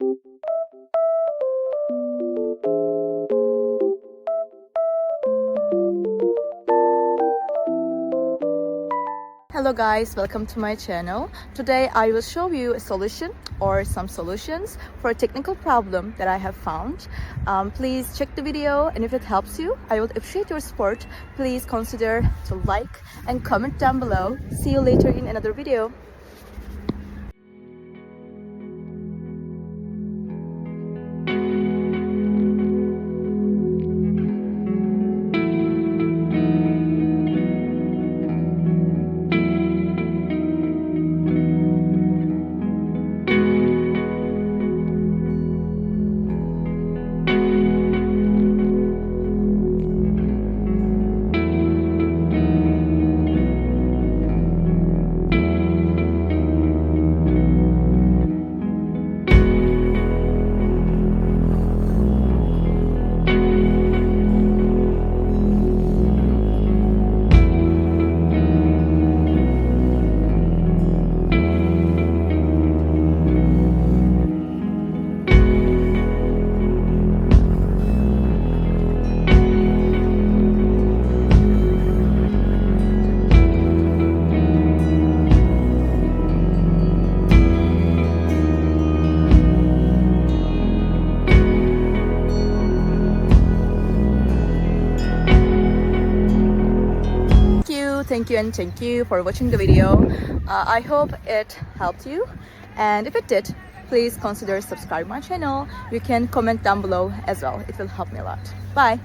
Hello guys, welcome to my channel. Today I will show you a solution or some solutions for a technical problem that I have found. Please check the video, and if it helps you, I would appreciate your support. Please consider to like and comment down below. See you later in another video. Thank you for watching the video. I hope it helped you, and if it did, please consider subscribe my channel. You can comment down below as well. It will help me a lot. Bye.